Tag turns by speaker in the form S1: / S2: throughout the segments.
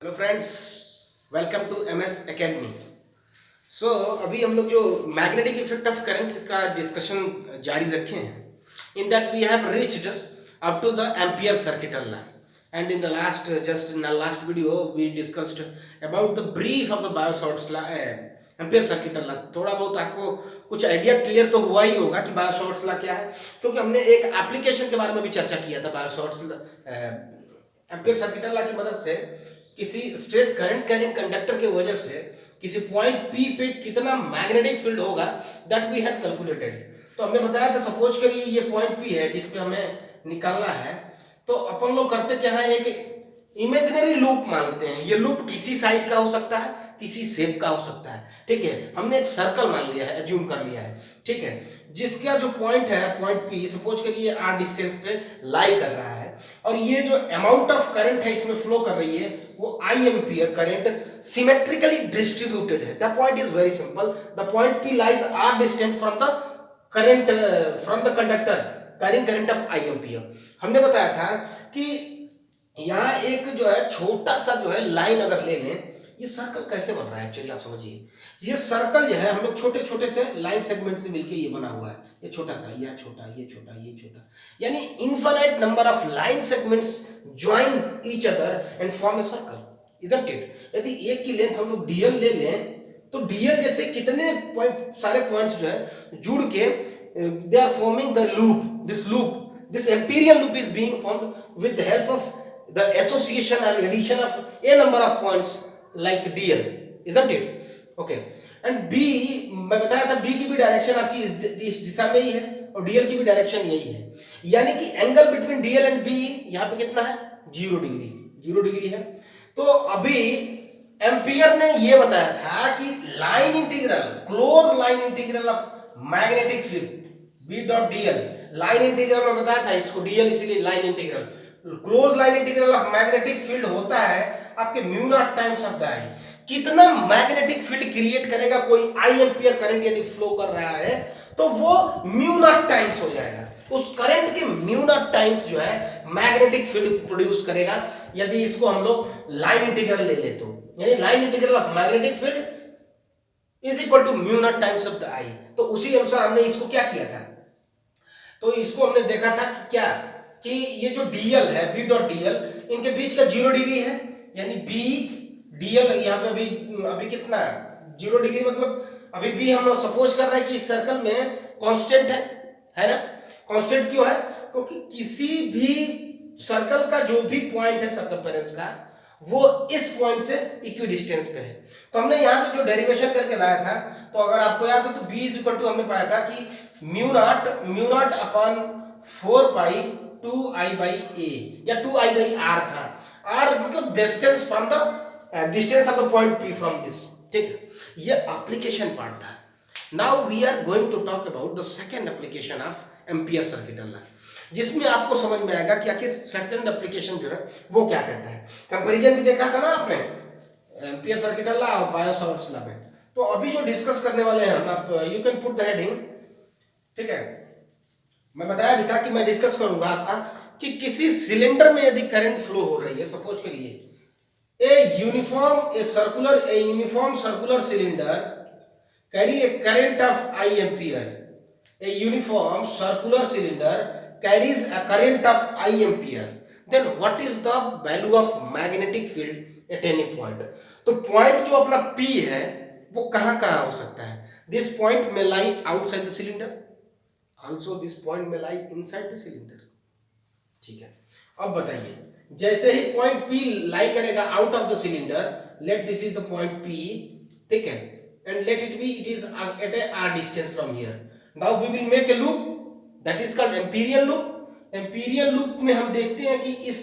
S1: Hello friends, welcome to MS academy. So अभी हम लोग जो मैग्नेटिक इफेक्ट ऑफ करंट का डिस्कशन जारी रखे हैं। In that we have reached up to the Ampere circuital law, and in the last video we discussed about the brief of the Biot Savart's law, Ampere circuital law. थोड़ा बहुत आपको कुछ idea clear तो हुआ ही होगा कि बायो-सॉर्ट्स लॉ क्या है, क्योंकि हमने एक एप्लीकेशन के बारे में भी चर्चा किया था। बायो-सॉर्ट्स एम्पियर सर्किटल लॉ की मदद से किसी स्ट्रेट करंट कैरिंग कंडक्टर की वजह से किसी पॉइंट पी पे कितना मैग्नेटिक फील्ड होगा, दैट वी हैड कैलकुलेटेड। तो हमने बताया था, सपोज करिए ये पॉइंट पी है जिस पे हमें निकालना है। तो अपन लोग करते क्या है, एक इमेजिनरी लूप मानते हैं। ये लूप किसी साइज का हो सकता है, किसी शेप का हो सकता है। ठीक है, हमने एक सर्कल मान लिया है, एज्यूम कर लिया है। ठीक है, जिसका जो पॉइंट है, पॉइंट पी, सपोज करिए आर डिस्टेंस पे लाई कर रहा है, और ये जो अमाउंट ऑफ करंट है इसमें फ्लो कर रही है वो I ampere current symmetrically distributed है। The point is very simple. The point P lies R distant from the current, from the conductor carrying current of I ampere. हमने बताया था कि यहाँ एक जो है छोटा सा जो है लाइन अगर ले लें, ये सर्कल कैसे बन रहा है एक्चुअली आप समझिए। ये सर्कल जो है हम लोग छोटे छोटे से लाइन सेगमेंट से मिलके ये बना हुआ है। ये छोटा सा, ये छोटा, ये छोटा, ये छोटा, यानी infinite number of line segments join each other and form a circle, isn't it. यदि एक की लेंथ हम लोग डीएल ले लें तो डीएल जैसे कितने सारे पॉइंट्स जो है जुड़ के they are forming the loop, this Amperian loop is being formed with the help of the association or addition of a number of points like dl, isn't it? Okay, and b, मैं बताया था b की भी direction आपकी इस दिशा में ही है और dl की भी डायरेक्शन यही है, यानी कि angle between dl and b यहाँ पे कितना है, 0 डिग्री, 0 डिग्री है। तो अभी एम्पियर ने ये बताया था कि line integral, close line integral of magnetic field b dot dl, line integral में बताया था इसको dl, इसीलिए line integral, close line integral of magnetic field होता है आपके mu naught times of the I. कितना मैग्नेटिक फील्ड क्रिएट करेगा कोई आई एम्पियर करंट यदि फ्लो कर रहा है तो वो म्यू नॉट टाइम्स हो जाएगा। उस करंट के म्यू नॉट टाइम्स जो है मैग्नेटिक फील्ड प्रोड्यूस करेगा, यदि इसको हम लोग लाइन इंटीग्रल ले ले तो, यानी line integral of magnetic field is equal to mu naught times of the I. तो उसी अनुसार हमने इसको क्या किया था, तो इसको हमने देखा था कि क्या, कि ये जो डीएल है, बी डॉट डीएल, इनके बीच का 0 डिग्री है, यानी बी डीएल यहाँ पे अभी कितना है, 0 डिग्री। मतलब अभी भी हम सपोज कर रहे हैं कि इस सर्कल में कांस्टेंट है ना। कांस्टेंट क्यों है, क्योंकि किसी भी सर्कल का जो भी पॉइंट है सर्कमफेरेंस का, वो इस पॉइंट से इक्वी डिस्टेंस पे है। तो हमने यहां से जो डेरिवेशन करके लाया था, तो अगर आपको याद हो तो b इज इक्वल टू हमने पाया था कि mu naught upon 4 pi 2i by a या 2i बाई आर था। आर मतलब distance from the distance of the point p from this. ठीक है, ये एप्लीकेशन पार्ट था। Now we are going to talk about the second application of Ampere circuital law, जिसमें आपको समझ में आएगा कि आखिर सेकंड एप्लीकेशन जो है वो क्या कहता है। कंपैरिजन भी देखा था ना आपने एम्पियर सर्किटल लॉ और बायो-सॉर्ट्स लॉ में। तो अभी जो डिस्कस करने वाले हैं हम, आप you can put the heading. ठीक है, मैं बताया भी था कि मैं डिस्कस करूंगा आपका कि किसी सिलेंडर में यदि करंट फ्लो हो रही है, सपोज करिए a uniform circular cylinder carry A current of I ampere, a uniform circular cylinder carries a current of I ampere, then what is the value of magnetic field at any point? तो point जो अपना P है वो कहां कहां हो सकता है। This point may lie outside the cylinder, also this point may lie inside the cylinder. ठीक है, अब बताइए, जैसे ही पॉइंट P लाई करेगा out of the cylinder, let this is the point P, ठीक है, and let it be, it is at a r distance from here. Now we will make a loop that is called empyreal loop. Empyreal loop में हम देखते हैं कि इस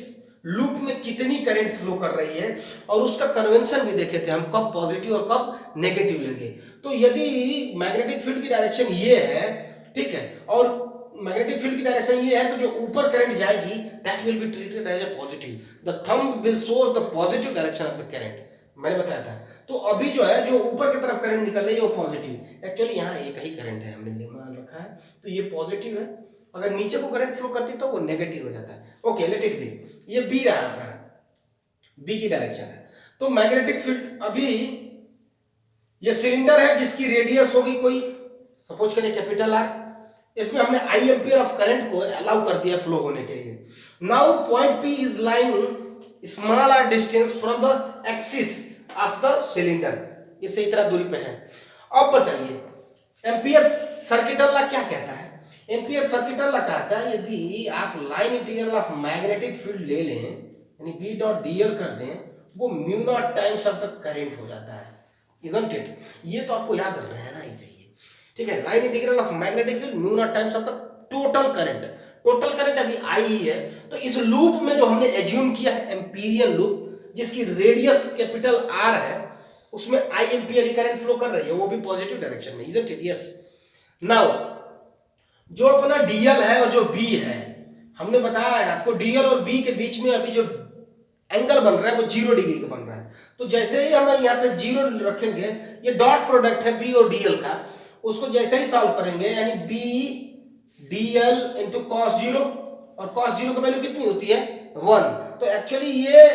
S1: loop में कितनी करंट फ्लो कर रही है, और उसका कन्वेंशन भी देखे थे हम, कब पॉजिटिव और कब नेगेटिव लेंगे। तो यदि मैग्नेटिक फील्ड की डायरेक्शन ये है, ठीक है, और मैग्नेटिक फील्ड की डायरेक्शन ये है, तो जो ऊपर करंट जाएगी that will be treated as a positive. The thumb will shows the positive direction of the current, मैंने बताया था। तो अभी जो है जो ऊपर की तरफ करंट निकल रही है वो पॉजिटिव, एक्चुअली यहाँ एक ही करंट है हमने मान रखा है, तो ये पॉजिटिव है। अगर नीचे को करंट फ्लो करती तो वो नेगेटिव हो जाता है। ओके, लेट इट बी, ये बी रहा अपना, बी की डायरेक्शन है। तो मैग्नेटिक फील्ड, अभी ये सिलेंडर है जिसकी रेडियस होगी कोई, सपोज करें कैपिटल आर, इसमें हमने आई एम्पियर ऑफ करंट को अलाउ कर दिया फ्लो होने के लिए। Now point P is lying small R distance from the axis of the cylinder, ये सही तरह दूरी पे है। अब बताइए एम्पियर सर्किटल लॉ क्या कहता है? एम्पियर सर्किटल लॉ कहता है यदि आप line integral of magnetic field ले लें, यानी बी डॉट डीएल कर दें, वो mu naught times of the current हो जाता है, इजंट इट? ये तो आपको याद रहना ही चाहिए, ठीक है। Line integral of magnetic field mu naught times of the total current, total current अभी आई ही है, तो इस लूप में जो हमने एज्यूम किया है एम्पीरियल लूप जिसकी रेडियस कैपिटल आर है, उसमें आई एम्पियर करंट फ्लो कर रही है, वो भी पॉजिटिव डायरेक्शन में, इजंट इट? यस। नाउ जो अपना डीएल है और जो बी है, हमने बताया है आपको डीएल और बी के बीच में अभी जो एंगल बन रहा है वो 0 डिग्री का बन रहा है। तो जैसे ही हम यहाँ पे 0 रखेंगे, ये डॉट प्रोडक्ट है बी और डीएल का, उसको जैसे ही सॉल्व करेंगे यानी बी डीएल इंटू कॉस 0, और कॉस 0 की वैल्यू कितनी होती है 1, तो एक्चुअली ये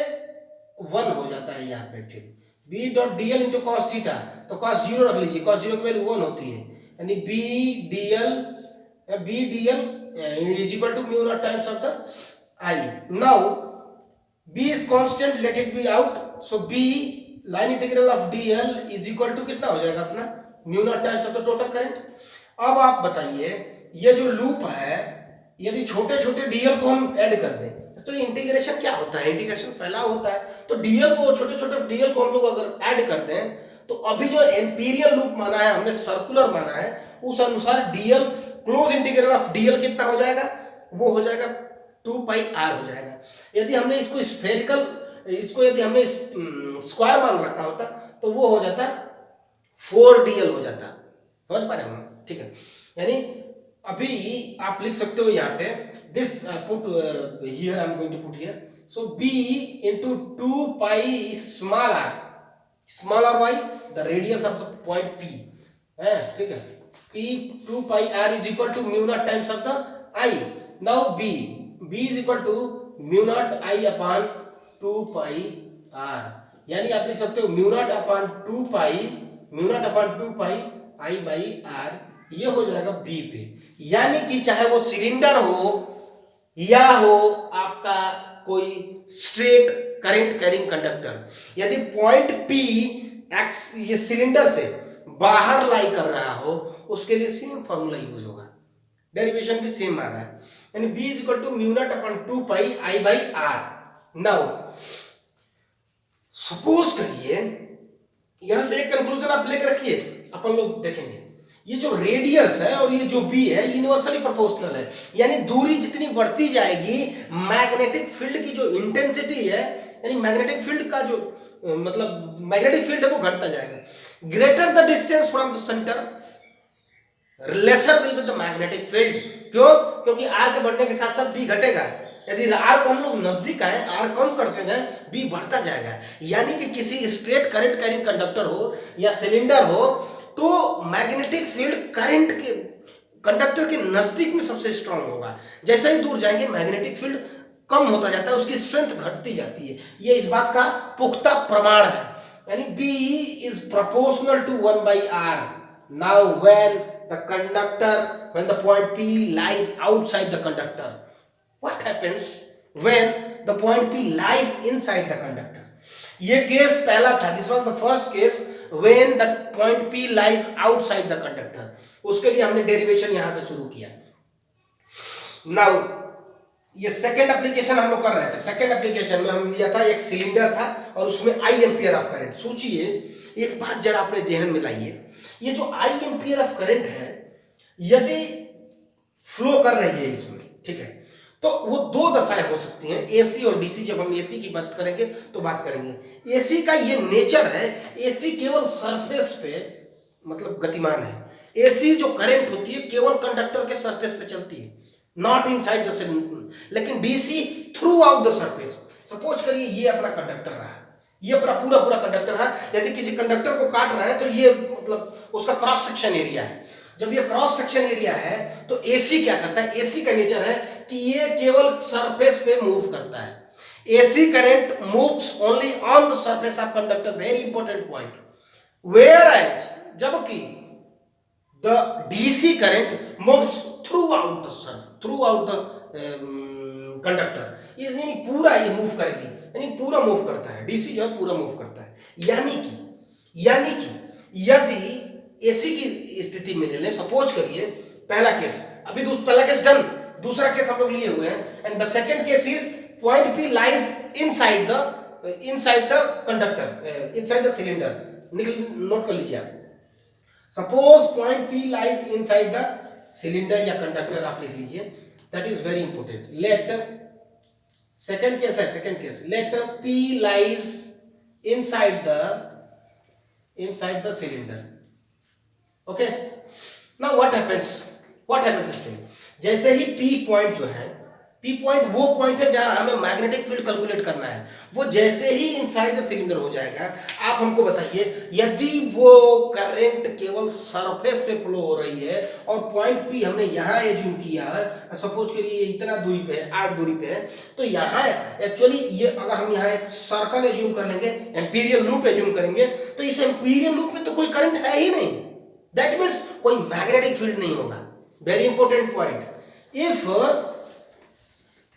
S1: 1 हो जाता है यहाँ पे actually B dot DL into cos theta, तो कॉस 0 रख लीजिए, कॉस 0 की वैल्यू 1 होती है, यानी B DL is equal to mu naught times of the I. Now b is constant, let it be out, so b line integral of dl is equal to कितना हो जाएगा अपना mu naught times of the total current. अब आप बताइए ये जो loop है, यदि छोटे छोटे dl को हम ऐड कर दें तो इंटीग्रेशन क्या होता है, इंटीग्रेशन फैला होता है, तो dl को छोटे छोटे dl को हम लोग अगर ऐड कर दें तो अभी जो एम्पीरियल लूप माना है हमने, सर्कुलर माना है, उस अनुसार dl close integral of dl कितना हो जाएगा, वो हो जाएगा 2 पाई आर हो जाएगा। यदि हमने इसको स्फेरिकल, इसको यदि हमने स्क्वायर मान रखा होता तो वो हो जाता 4dl हो जाता, समझ पा रहे हो? ठीक है, यानी अभी आप लिख सकते हो यहाँ पे this put here, I am going to put here, so b into 2 pi small R why the radius of the point p है, ठीक है, p 2 pi r is equal to mu naught times of the i। Now b is equal to mu naught I upon 2 pi R, यानी आप लिख सकते हो mu naught upon 2 pi I by R, ये हो जाएगा बी पे। यानी कि चाहे वो सिलेंडर हो या हो आपका कोई स्ट्रेट करंट कैरिंग कंडक्टर, यदि पॉइंट पी एक्स ये सिलेंडर से बाहर लाई कर रहा हो, उसके लिए सेम फॉर्मूला यूज होगा, डेरिवेशन भी सेम आ रहा है, यानी b is equal to mu naught upon 2 pi I by R. Now suppose करिए, यहां से एक कंक्लूजन आप लेकर रखिए, अपन लोग देखेंगे ये जो रेडियस है और ये जो b है यूनिवर्सली प्रोपोर्शनल है, यानी दूरी जितनी बढ़ती जाएगी मैग्नेटिक फील्ड की जो इंटेंसिटी है, यानी मैग्नेटिक फील्ड का जो मतलब मैग्नेटिक फील्ड है वो घटता जाएगा। Greater the distance from the centre laser will be the magnetic field. क्यों? क्योंकि आर के बढ़ने के साथ साथ बी घटेगा, यदि आर को हम लोग नजदीक आए, आर कम करते जाए, बी बढ़ता जाएगा। यानी कि किसी स्ट्रेट करंट कैरिंग कंडक्टर हो या सिलेंडर हो तो मैग्नेटिक फील्ड करंट के कंडक्टर के नजदीक में सबसे स्ट्रांग होगा, जैसे ही दूर जाएंगे मैग्नेटिक फील्ड कम होता जाता है, उसकी स्ट्रेंथ घटती जाती है। ये इस बात का पुख्ता प्रमाण है, यानी B is proportional to 1 by R. Now when the conductor, when the point P lies outside the conductor, what happens when the point P lies inside the conductor? ये केस पहला था, this was the first case when the point P lies outside the conductor, उसके लिए हमने derivation यहां से शुरू किया। नाउ ये सेकेंड एप्लीकेशन हम लोग कर रहे थे, सेकेंड एप्लीकेशन में हम लिया था एक सिलेंडर था और उसमें आई एम्पियर ऑफ करंट। सोचिए एक बात जरा अपने जहन में लाइए, ये जो आई एम्पियर ऑफ करंट है यदि फ्लो कर रही है इसमें, ठीक है, तो वो दो दशाएं हो सकती हैं, एसी और डीसी। जब हम एसी की बात करेंगे तो बात करेंगे एसी का ये नेचर है, एसी केवल सरफेस पे मतलब गतिमान है। एसी जो करंट होती है केवल कंडक्टर के सरफेस पे चलती है, नॉट इनसाइड द सिलेंडर, लेकिन DC through out the surface. Suppose करिए ये अपना कंडक्टर रहा, ये अपना पूरा कंडक्टर है, यदि किसी कंडक्टर को काट रहा है तो ये मतलब उसका क्रॉस सेक्शन एरिया है। जब ये क्रॉस सेक्शन एरिया है तो एसी क्या करता है, एसी का नेचर है कि ये केवल सरफेस पे मूव करता है। AC current moves only on the surface of conductor, very important point. Whereas जबकि the DC current moves throughout the surface, throughout the conductor, यानी पूरा ये मूव करेगी, यानी पूरा मूव करता है, डीसी जो है पूरा मूव करता है। यानी कि यदि एसी की स्थिति में ले लें, सपोज करिए पहला केस, अभी पहला केस डन, दूसरा केस हम लोग लिए हुए हैं, and the second case is point P lies inside the conductor, inside the cylinder. Note कर लीजिए आप, suppose point P lies inside the cylinder या कंडक्टर, आप लिख लीजिए, that is very important. Let second case है, second case, let P lies inside the cylinder. Okay, now what happens actually, जैसे ही P point जो है, P पॉइंट वो point है जहां हमें मैग्नेटिक फील्ड कैलकुलेट करना है, वो जैसे ही इनसाइड द सिलेंडर हो जाएगा, आप हमको बताइए यदि वो करंट केवल सरफेस पे फ्लो हो रही है और पॉइंट P हमने यहाँ एज्यूम किया है, सपोज करिए ये इतना दूरी पे है, 8 दूरी पे है, तो यहाँ एक्चुअली ये अगर हम यहाँ एक सर्कल एज्यूम कर लेंगे, एम्पीरियल लूप एज्यूम करेंगे, तो इस एम्पीरियल लूप में तो कोई करंट है ही नहीं, दैट मीन्स कोई मैग्नेटिक फील्ड नहीं होगा। Very important point.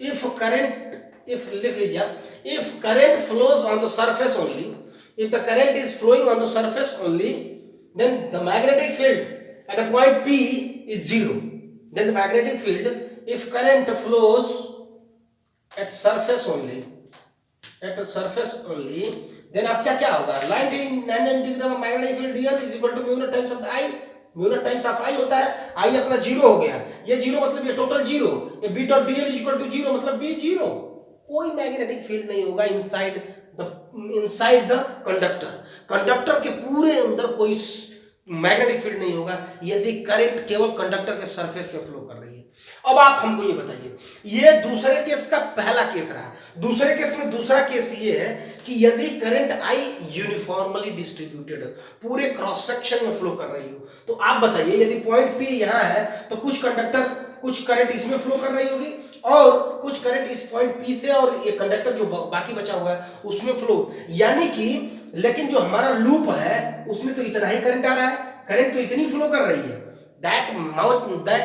S1: if current, if लिख लीजिए आप, if current flows on the surface only, if the current is flowing on the surface only, then the magnetic field at a point P is zero. Then the magnetic field, if current flows at surface only, then आपका क्या होगा, 90 degree का magnetic field here is equal to mu naught times of the I, mu naught times of I होता है, आई अपना zero हो गया, ये जीरो मतलब ये टोटल जीरो, ये B dot D L is equal to zero, मतलब बी जीरो, कोई मैग्नेटिक फील्ड नहीं होगा इनसाइड द कंडक्टर के पूरे अंदर कोई मैग्नेटिक फील्ड नहीं होगा यदि करंट केवल कंडक्टर के सरफेस पे फ्लो कर रही है। अब आप हमको ये बताइए, ये दूसरे केस का पहला केस रहा, दूसरे केस में दूसरा केस ये है कि यदि करंट आई यूनिफॉर्मली डिस्ट्रीब्यूटेड पूरे क्रॉस सेक्शन में फ्लो कर रही हो, तो आप बताइए यदि पॉइंट पी यहाँ है तो कुछ करंट इसमें फ्लो कर रही होगी और कुछ करंट इस पॉइंट पी से और ये कंडक्टर जो बाकी बचा हुआ है उसमें फ्लो, यानी कि लेकिन जो हमारा लूप है उसमें तो इतना ही करंट आ रहा है, करंट तो इतनी फ्लो कर रही है, that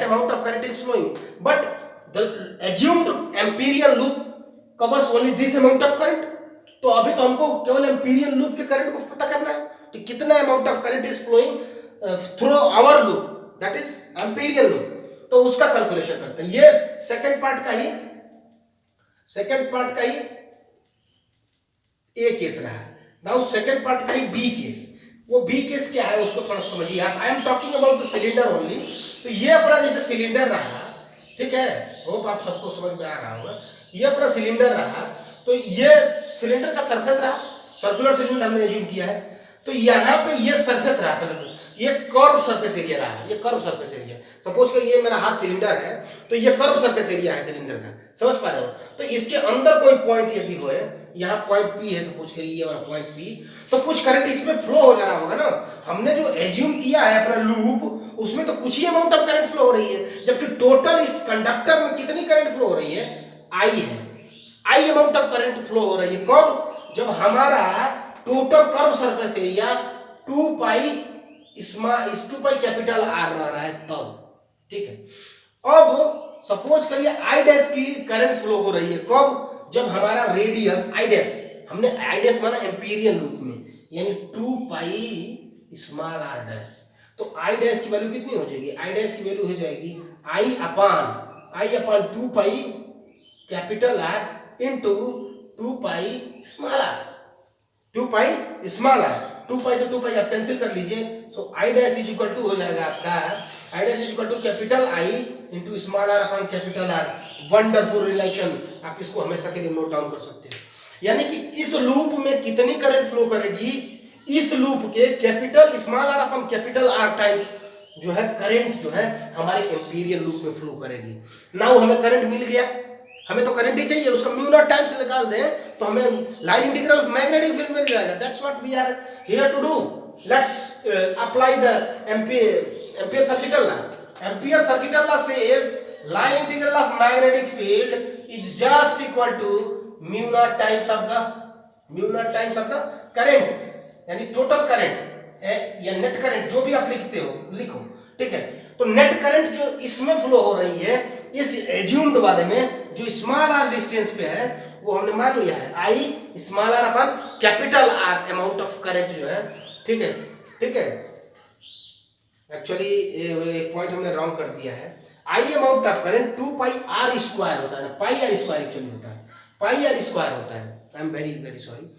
S1: amount of current is flowing, but the assumed imperial loop covers only this amount of current। तो अभी तो हमको केवल एम्पीरियल लूप के करंट को पता करना है कि कितना amount of current is flowing through our loop, that is Amperian loop, तो उसका कैलकुलेशन करते हैं। ये सेकंड पार्ट का ही ए केस रहा। नाउ सेकंड पार्ट का ही बी केस, वो बी केस क्या है उसको थोड़ा समझिए आप। I am talking about the cylinder only. तो ये अपना जैसे सिलेंडर रहा, ठीक है, होप आप सबको समझ में आ रहा होगा, ये अपना सिलेंडर रहा, तो ये सिलेंडर का सरफेस रहा, सर्कुलर सिलेंडर हमने एज्यूम किया है, तो यहाँ पे ये सरफेस रहा, सिलेंडर ये कर्व सरफेस एरिया रहा, ये कर्व सरफेस एरिया, सपोज करिए मेरा हाथ सिलेंडर है तो ये कर्व सरफेस एरिया है सिलेंडर का, समझ पा रहे हो। तो इसके अंदर कोई पॉइंट यदि हो, यहाँ पॉइंट पी है, सपोज करिए ये वाला पॉइंट पी, तो कुछ करंट इसमें फ्लो हो जा रहा होगा ना, हमने जो एज्यूम किया है अपना लूप उसमें तो कुछ ही अमाउंट ऑफ करंट फ्लो हो रही है, जबकि टोटल इस कंडक्टर में कितनी करंट फ्लो हो रही है, I amount of current flow हो रही है। कब? जब हमारा total curve surface area 2 pi capital are रहा है तब, ठीक है। अब सपोज करिए आई डैश की करंट फ्लो हो रही है, कब? जब हमारा रेडियस आई डैश, हमने आई डैश माना एम्पीरियल लूप में, यानी 2 पाई स्मॉल आर डैश, तो आई डैश की वैल्यू कितनी हो जाएगी, आई डैश की वैल्यू हो जाएगी I upon 2 pi capital R into 2 pi small R, 2 pi small R, 2 pi से 2 पाई आप कैंसिल कर लीजिए, so I dash is equal to हो जाएगा आपका, I dash is equal to capital I into small R upon capital R. Wonderful relation, आप इसको हमेशा के लिए नोट डाउन कर सकते हैं। यानी कि इस लूप में कितनी करंट फ्लो करेगी, इस लूप के capital small R upon capital R times जो है करंट जो है हमारे एम्पीरियल लूप में फ्लो करेगी। नाउ हमें करंट मिल गया, हमें तो करंट ही चाहिए, उसका म्यू नॉट टाइम्स निकाल दें तो हमें line integral of magnetic field मिल जाएगा। That's what we are here to do. Let's apply the Ampere circuital law. Ampere circuital law says line integral of magnetic field is just equal to mu naught times of the current, यानी total current या net current, जो भी आप लिखते हो लिखो, ठीक है। तो नेट करंट जो इसमें फ्लो हो रही है इस एज्यूम्ड वाले में, जो स्मॉल आर डिस्टेंस पे है, वो हमने मान लिया है I small are upon capital R amount of current जो है, ठीक है, ठीक है। एक्चुअली एक पॉइंट हमने रॉन्ग कर दिया है। I amount of current 2 pi are square होता है ना, पाई आर स्क्वायर एक्चुअली होता है, पाई आर स्क्वायर होता है। I am very very sorry.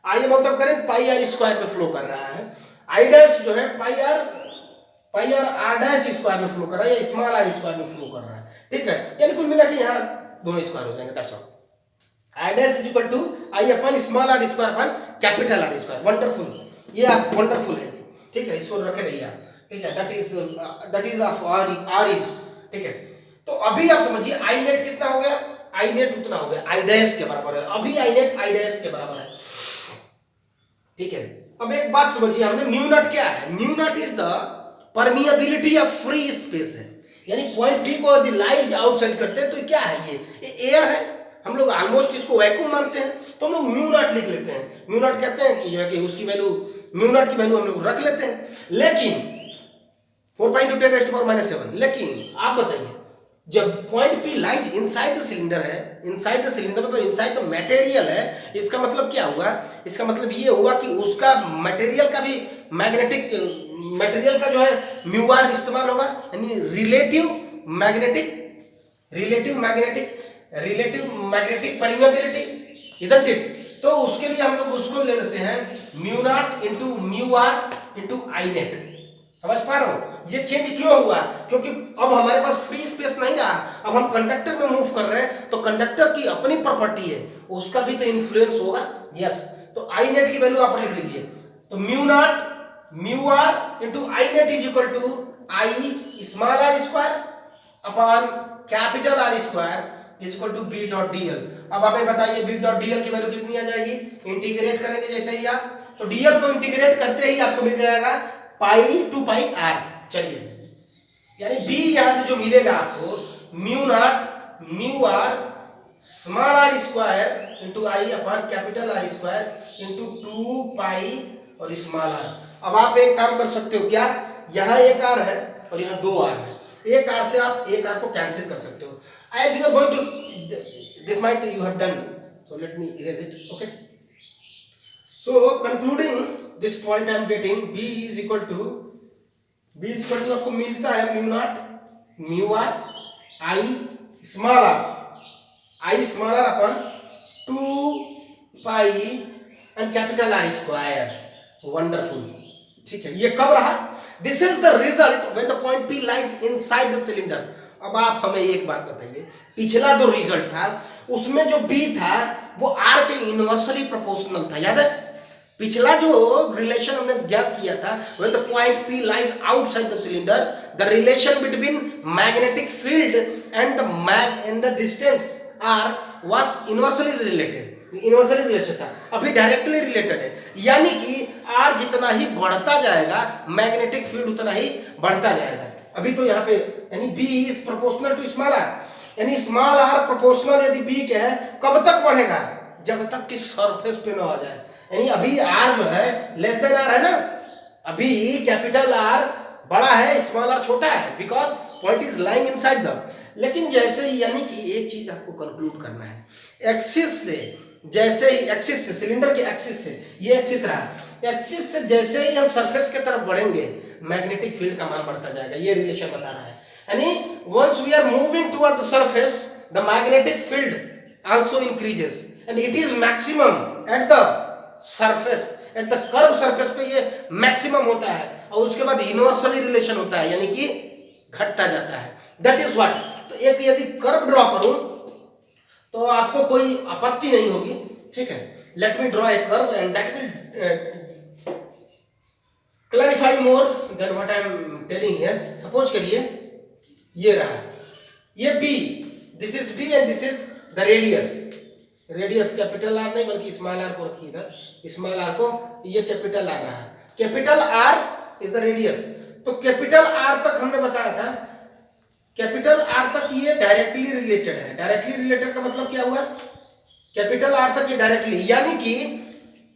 S1: I amount of current pi are square में फ्लो कर रहा है, आई डैश जो है pi r r dash square में फ्लो कर रहा है या स्मॉल आर स्क्वायर में फ्लो कर रहा है, ठीक है। यानी कुल मिला के यहाँ दोनों स्क्वायर हो जाएंगे, that's all. I dash is equal to I upon small r square upon capital R square. Wonderful, ये आप वंडरफुल है, ठीक है, इसको रखे रहिए आप, ठीक है। That is of r is, ठीक है। तो अभी आप समझिए आई नेट कितना हो गया, आई नेट उतना हो गया, आई डैश के बराबर है। अभी आई नेट आई डैश के बराबर है, ठीक है। अब एक बात समझिए, हमने म्यू नॉट क्या है, mu not is the permeability of free space है, यानी पॉइंट पी को यदि लाइज आउटसाइड करते हैं तो क्या है, ये एयर है, हम लोग ऑलमोस्ट इसको वैक्यूम मानते हैं, तो हम लोग म्यू नॉट लिख लेते हैं। म्यू नॉट कहते हैं कि जो है कि उसकी वैल्यू, म्यू नॉट की वैल्यू हम लोग रख लेते हैं। लेकिन 4.10⁻⁷, लेकिन आप बताइए जब point P lies inside the cylinder है, इनसाइड द सिलेंडर मतलब इनसाइड द मटेरियल है, इसका मतलब क्या हुआ, इसका मतलब ये हुआ कि उसका मटेरियल का भी मैग्नेटिक, मटेरियल का जो है म्यू आर इस्तेमाल होगा, यानी relative magnetic permeability, isn't it. तो उसके लिए हम लोग उसको ले लेते हैं mu naught into mu r into I net. समझ पा रहे हो ये चेंज क्यों हुआ, क्योंकि अब हमारे पास फ्री स्पेस नहीं रहा, अब हम कंडक्टर में मूव कर रहे हैं, तो कंडक्टर की अपनी प्रॉपर्टी है, उसका भी तो इन्फ्लुएंस होगा, यस। तो आई नेट की वैल्यू आप लिख लीजिए, तो mu naught mu r into I net is equal to I small r square upon capital R square is equal to B dot D l. अब हमें बताइए बी डॉट डी एल की value कितनी आ जाएगी, इंटीग्रेट करेंगे जैसे ही आप, तो डी एल को इंटीग्रेट करते ही आपको मिल जाएगा पाई 2 पाई आर। चलिए, यानी बी यहां से जो मिलेगा आपको mu naught mu r small r square into I upon capital R square into 2 pi और स्मॉल आर। अब आप एक काम कर सकते हो, क्या यहाँ एक आर है और यहाँ 2 आर है, एक आर से आप एक आर को कैंसिल कर सकते हो। As you are going to this might you have done, so let me erase it, okay. So concluding this point I am getting b is equal to आपको मिलता है mu naught mu r I small are upon 2 pi and capital R square. Wonderful, ठीक है। ये कब रहा, this is the result when the point P lies inside the cylinder. अब आप हमें एक बात बताइए, पिछला जो रिजल्ट था उसमें जो B था वो R के इनवर्सली प्रोपोर्शनल था, याद है? पिछला जो रिलेशन हमने ज्ञात किया था, when the point P lies outside the cylinder, the relation between magnetic field and the distance R was inversely related, inversely relation था। अभी डायरेक्टली रिलेटेड है, यानी कि R जितना ही बढ़ता जाएगा मैग्नेटिक फील्ड उतना ही बढ़ता जाएगा। अभी तो यहाँ पे यानी B is proportional to small r, यानी स्मॉल r प्रोपोर्शनल यदि B के है, कब तक बढ़ेगा, जब तक कि सरफेस पे ना आ जाए। यानी अभी R जो है लेस देन R है ना, अभी कैपिटल R बड़ा है, स्मॉल r छोटा है, because point is lying inside the. लेकिन जैसे ही, यानी कि एक चीज आपको कंक्लूड करना है, एक्सिस से जैसे ही, एक्सिस से सिलेंडर के एक्सिस से, ये एक्सिस रहा, एक्सिस से जैसे ही हम सरफेस के तरफ बढ़ेंगे मैग्नेटिक फील्ड का मान बढ़ता जाएगा, ये रिलेशन बता रहा है। यानी once we are moving toward the surface the magnetic field also increases and it is maximum at the surface, at the curve surface पे ये मैक्सिमम होता है, और उसके बाद यूनिवर्सली रिलेशन होता है, यानी कि घटता जाता है। That is what. तो एक यदि कर्व ड्रॉ करूं तो आपको कोई आपत्ति नहीं होगी, ठीक है। Let me draw a curve and that will clarify more than what I am telling here. Suppose करिए ये रहा, ये B, this is B and this is the radius. Radius capital R नहीं बल्कि स्मॉल r को रखिएगा, small r को, ये कैपिटल R रहा, capital R is the radius. तो कैपिटल R तक हमने बताया था, कैपिटल R तक ये डायरेक्टली रिलेटेड है। डायरेक्टली रिलेटेड का मतलब क्या हुआ, कैपिटल आर तक ये डायरेक्टली, यानी कि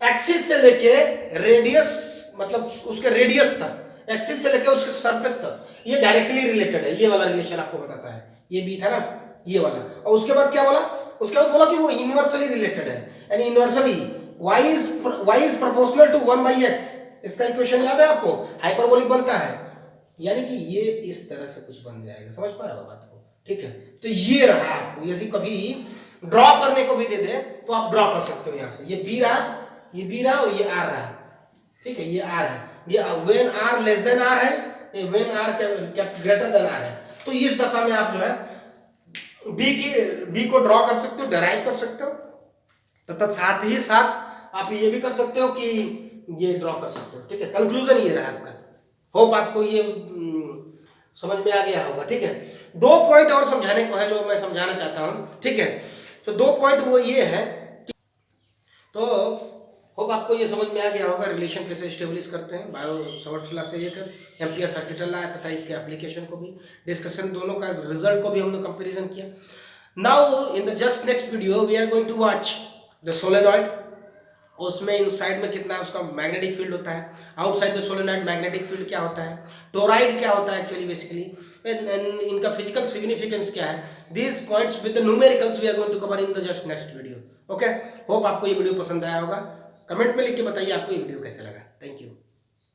S1: एक्सिस से लेके रेडियस, मतलब उसके रेडियस तक, एक्सिस से लेके उसके सरफेस तक ये डायरेक्टली रिलेटेड है। ये वाला रिलेशन आपको बताता है, ये बी था ना, ये वाला। और उसके बाद क्या बोला, उसके बाद बोला कि वो इनवर्सली रिलेटेड है, यानी inversely y is proportional to 1/x। इसका इक्वेशन याद है आपको, हाइपरबोलिक बनता है, यानी कि ये इस तरह से कुछ बन जाएगा। समझ पा रहे हो बात को? ठीक है, तो ये रहा। आपको यदि कभी ड्रॉ करने को भी दे दे तो आप ड्रॉ कर सकते हो। यहां से ये बी रहा, ये बी रहा और ये आर रहा। ठीक है, ये आर है, ये when r less than r है, ये when r greater than r है। तो इस दशा में आप जो है बी को ड्रॉ कर सकते हो, डराइव कर सकते हो, तथा साथ ही साथ आप ये भी कर सकते हो कि ये ड्रॉ कर सकते हो। ठीक है, कंक्लूजन ये रहा आपका। होप आपको ये समझ में आ गया होगा। ठीक है, 2 पॉइंट और समझाने को है जो मैं समझाना चाहता हूं। ठीक है, तो 2 पॉइंट वो ये है, तो होप आपको ये समझ में आ गया होगा रिलेशन कैसे स्टेब्लिश करते हैं। बायो सवर्ट्स लॉ से लेकर एम्पियर सर्किटल लॉ तथा इसके एप्लीकेशन को भी डिस्कशन, दोनों का रिजल्ट को भी हमने कंपैरिजन किया। Now in the just next video we are going to watch the solenoid. उसमें इनसाइड में कितना उसका मैग्नेटिक फील्ड होता है, outside the solenoid magnetic field क्या होता है, टोराइड क्या होता है एक्चुअली बेसिकली, इनका फिजिकल सिग्निफिकेंस क्या है। These points with the numericals we are going to cover in the just next video. Okay, hope आपको ये वीडियो पसंद आया होगा। कमेंट में लिख के बताइए आपको ये वीडियो कैसा लगा। Thank you.